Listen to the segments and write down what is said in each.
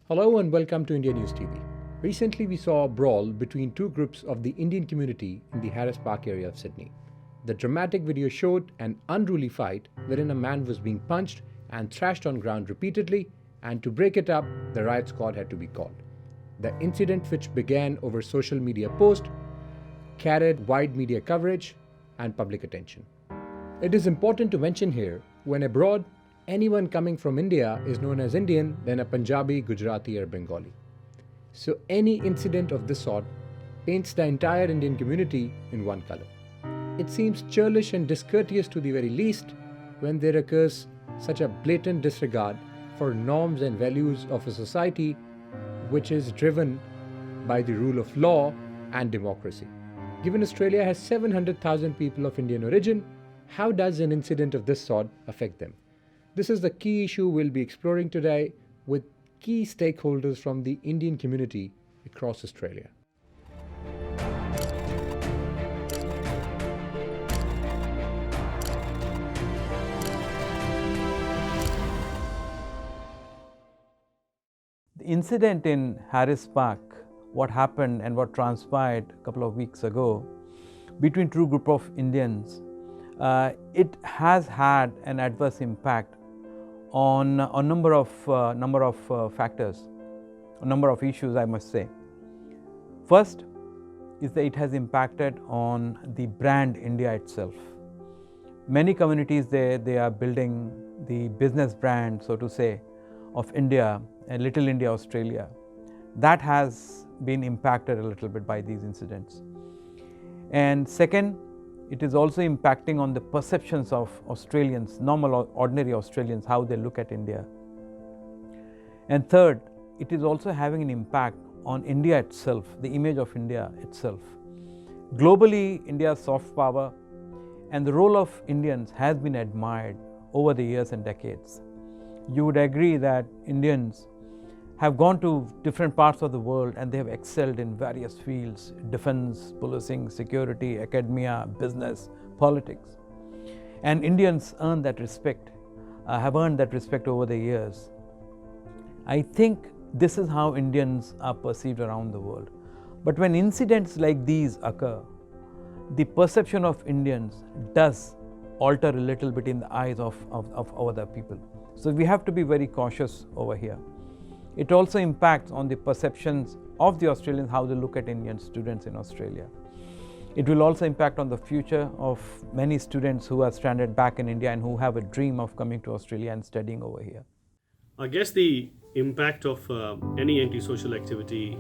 Hello and welcome to India News TV. Recently, we saw a brawl between two groups of the Indian community in the Harris Park area of Sydney. The dramatic video showed an unruly fight wherein a man was being punched and thrashed on ground repeatedly, and to break it up, the riot squad had to be called. The incident, which began over social media post, carried wide media coverage and public attention. It is important to mention here, when abroad, anyone coming from India is known as Indian, then a Punjabi, Gujarati or Bengali. So any incident of this sort paints the entire Indian community in one color. It seems churlish and discourteous to the very least when there occurs such a blatant disregard for norms and values of a society which is driven by the rule of law and democracy. Given Australia has 700,000 people of Indian origin, how does an incident of this sort affect them? This is the key issue we'll be exploring today with key stakeholders from the Indian community across Australia. The incident in Harris Park, what happened and what transpired a couple of weeks ago between two group of Indians, it has had an adverse impact on a number of factors, a number of issues, I must say. First is that it has impacted on the brand India itself. Many communities they are building the business brand, so to say, of India, and Little India, Australia. That has been impacted a little bit by these incidents. And second, it is also impacting on the perceptions of Australians, normal or ordinary Australians, how they look at India. And third, it is also having an impact on India itself, the image of India itself. Globally, India's soft power and the role of Indians has been admired over the years and decades. You would agree that Indians have gone to different parts of the world and they have excelled in various fields: defense, policing, security, academia, business, politics. And Indians earn that respect, have earned that respect over the years. I think this is how Indians are perceived around the world. But when incidents like these occur, the perception of Indians does alter a little bit in the eyes of other people. So we have to be very cautious over here. It also impacts on the perceptions of the Australians, how they look at Indian students in Australia. It will also impact on the future of many students who are stranded back in India and who have a dream of coming to Australia and studying over here. I guess the impact of any antisocial activity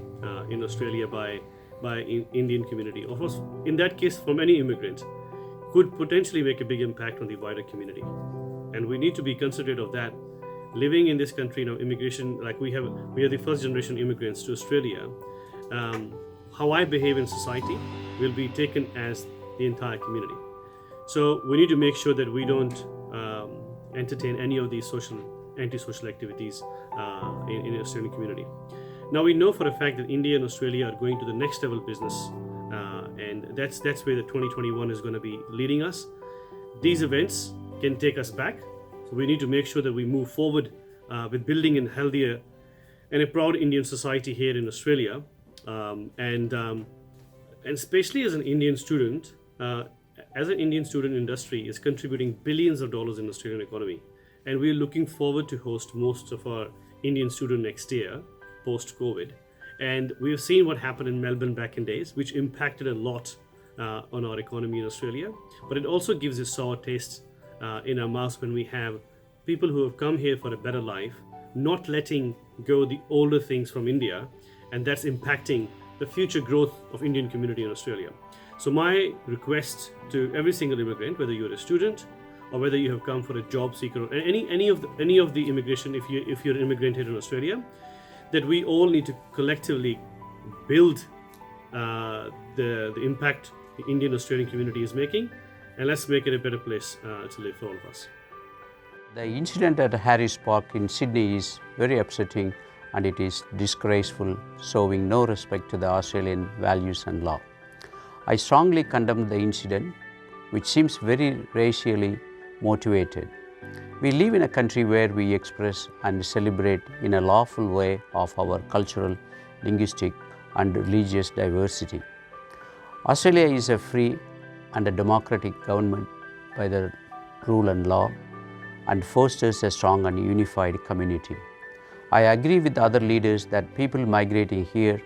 in Australia by Indian community, of course, in that case from any immigrant, could potentially make a big impact on the wider community. And we need to be considerate of that. Living in this country now, immigration, like we are the first generation immigrants to Australia. How I behave in society will be taken as the entire community. So we need to make sure that we don't entertain any of these antisocial activities in the Australian community. Now we know for a fact that India and Australia are going to the next level business, and that's where the 2021 is going to be leading us. These events can take us back. So we need to make sure that we move forward with building a healthier and a proud Indian society here in Australia. And especially as an Indian student, industry is contributing billions of dollars in the Australian economy. And we're looking forward to host most of our Indian students next year, post-COVID. And we've seen what happened in Melbourne back in days, which impacted a lot on our economy in Australia. But it also gives a sour taste in our mouths when we have people who have come here for a better life, not letting go the older things from India, and that's impacting the future growth of Indian community in Australia. So my request to every single immigrant, whether you're a student or whether you have come for a job seeker or any of the immigration, if you're an immigrant here in Australia, that we all need to collectively build the impact the Indian Australian community is making, and let's make it a better place to live for all of us. The incident at Harris Park in Sydney is very upsetting, and it is disgraceful, showing no respect to the Australian values and law. I strongly condemn the incident, which seems very racially motivated. We live in a country where we express and celebrate in a lawful way of our cultural, linguistic and religious diversity. Australia is a free and a democratic government by the rule and law and fosters a strong and unified community. I agree with other leaders that people migrating here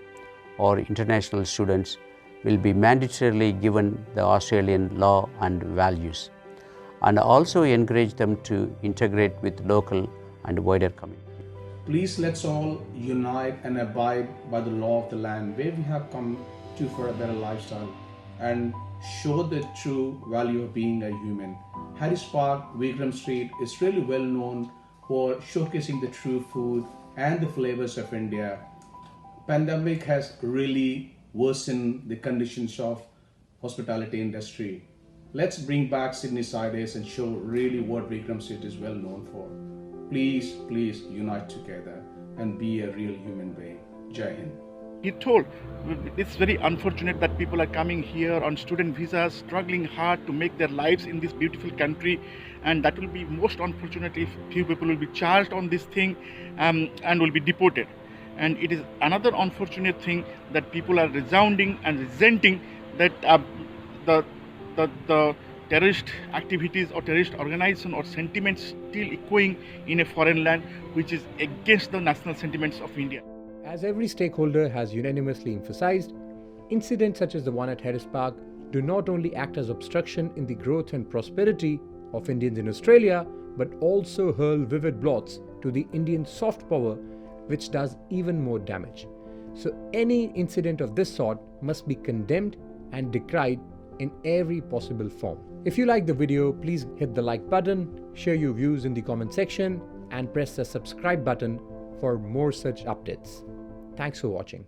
or international students will be mandatorily given the Australian law and values, and also encourage them to integrate with local and wider community. Please let's all unite and abide by the law of the land where we have come to for a better lifestyle and show the true value of being a human. Harris Park, Wigram Street is really well known for showcasing the true food and the flavors of India. Pandemic has really worsened the conditions of hospitality industry. Let's bring back Sydney Siders and show really what Wigram Street is well known for. Please unite together and be a real human being. Jai Hind. He told, it's very unfortunate that people are coming here on student visas, struggling hard to make their lives in this beautiful country, and that will be most unfortunate if few people will be charged on this thing and will be deported. And it is another unfortunate thing that people are resounding and resenting that the terrorist activities or terrorist organization or sentiments still echoing in a foreign land which is against the national sentiments of India. As every stakeholder has unanimously emphasized, incidents such as the one at Harris Park do not only act as obstruction in the growth and prosperity of Indians in Australia, but also hurl vivid blots to the Indian soft power, which does even more damage. So any incident of this sort must be condemned and decried in every possible form. If you like the video, please hit the like button, share your views in the comment section, and press the subscribe button for more such updates. Thanks for watching.